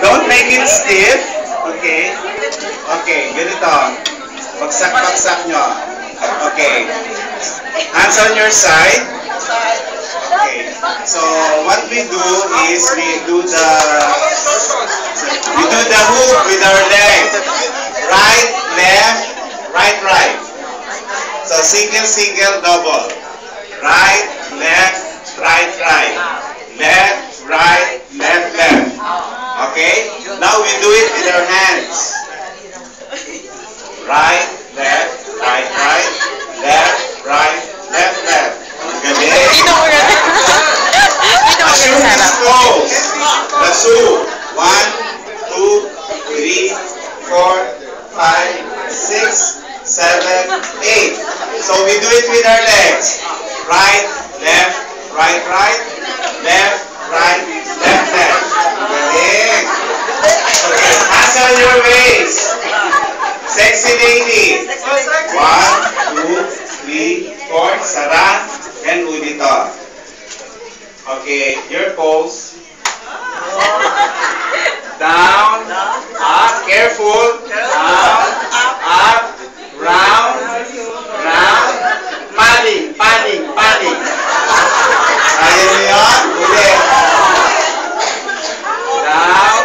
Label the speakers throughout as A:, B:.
A: don't make it stiff. Okay? Okay, ganito. Bagsak-bagsak nyo. Okay. Hands on your side. Okay. So, what we do is we do the hook with our leg. Right, left, right, right. So, single, single, double. Right, left, right, right. Left, right, left, left. Okay? Now we do it with our hands. Right, left, right, right. Left, right, left, left. Galing. Assume this goes. Let's do 1, 2, 3, 4, 5, 6, 7, 8. So we do it with our legs. Right, left, right, right. Left, right, left, left. Galing. Okay, hands on your waist. Sexy lady. 1, 2, 3, 4. Sarang. And ulit off. Okay, your pose. Down, up, careful. Down, up, round, round. Padding, padding, padding. Kaya mo yun? Ulit. Down,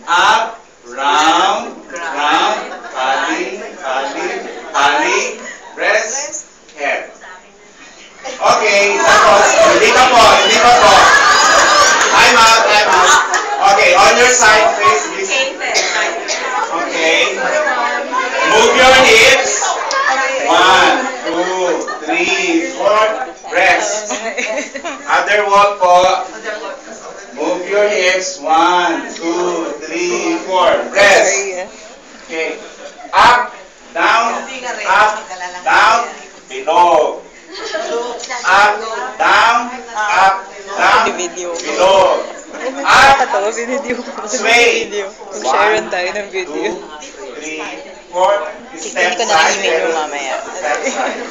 A: up, round, round. Padding, padding, padding. Rest, head. Okay, tapos, hindi pa po. Time out. Okay, on your side, face this. Okay. Move your hips. 1, 2, 3, 4. Rest. Other walk po. Move your hips. 1, 2, 3, 4. Rest. Okay. Up, down, below. Up, down, below. Up, sway. 1, 2, 3, 4. Step side. Step side.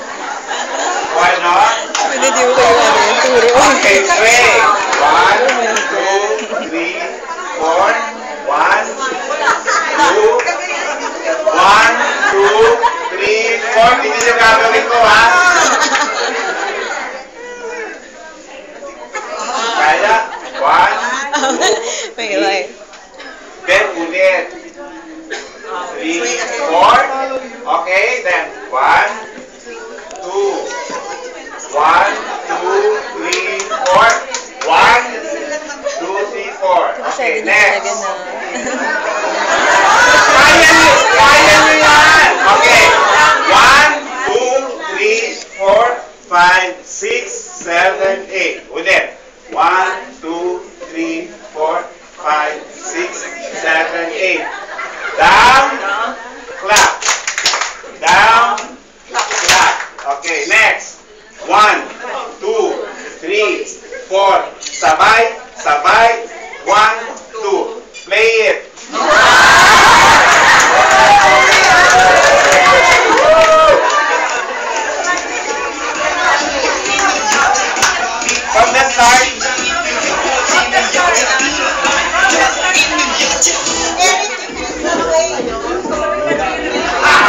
A: Why not? Okay, sway. 1, 2, 3, 4. 1, 2, 1, 2, 3, 4. Hindi nyo gagawin ko, ha? Kaya, 1, 2, 3. Then, ulit. 3, 4. Okay, then 1, 2. 1, 2, 3, 4. 1, 2, 3, 4. Okay, next. Kaya nyo yan. Okay. 1, 2, 3, 4, 5, 6, 7, 8. Ulit. 1, 2, 3, 4, 5, 6, 7, 8. Down, clap. Down, clap. Okay, next. 1, 2, 3, 4. Sabay, sabay. 1, 2. Play it. From the start.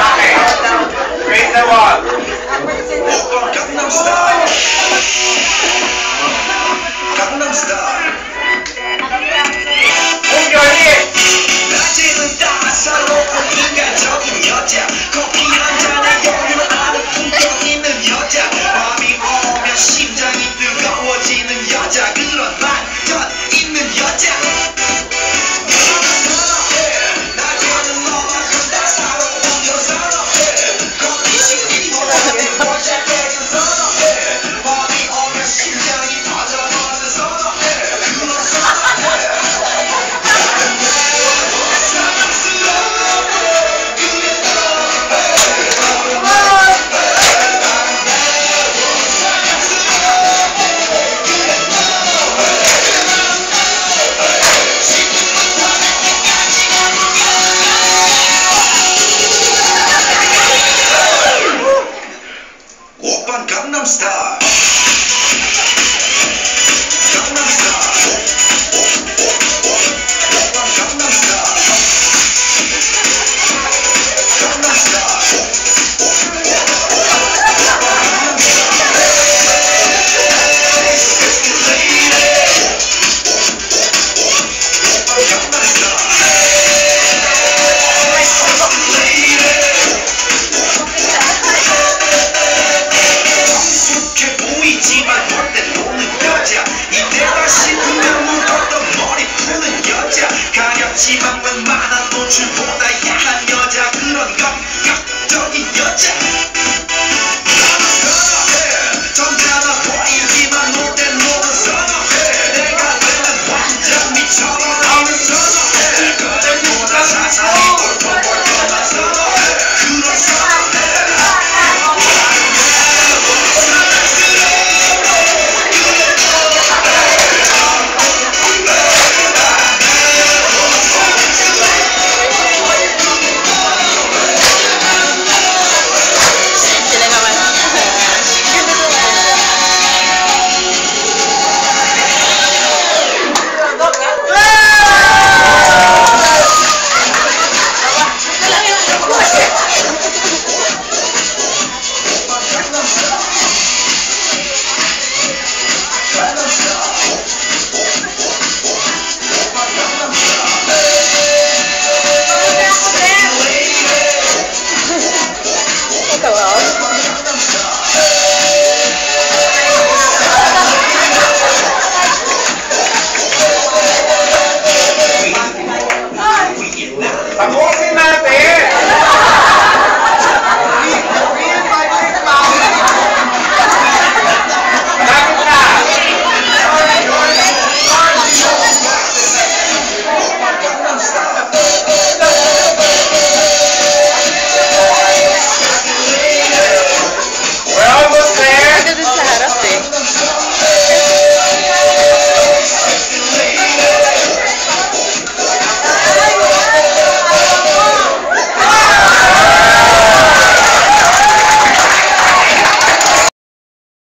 A: Okay. Raise the wall. Move your hips.
B: 노출보다 야한 여자 그런 감각적인 여자 나는 선호해 점잖아 보이지만 모델 몸은 선호해 내가 되면 완전 미쳐버려 나는 선호해 그대보다 사상이 꼴보볼 것만 선호해 그런 선호해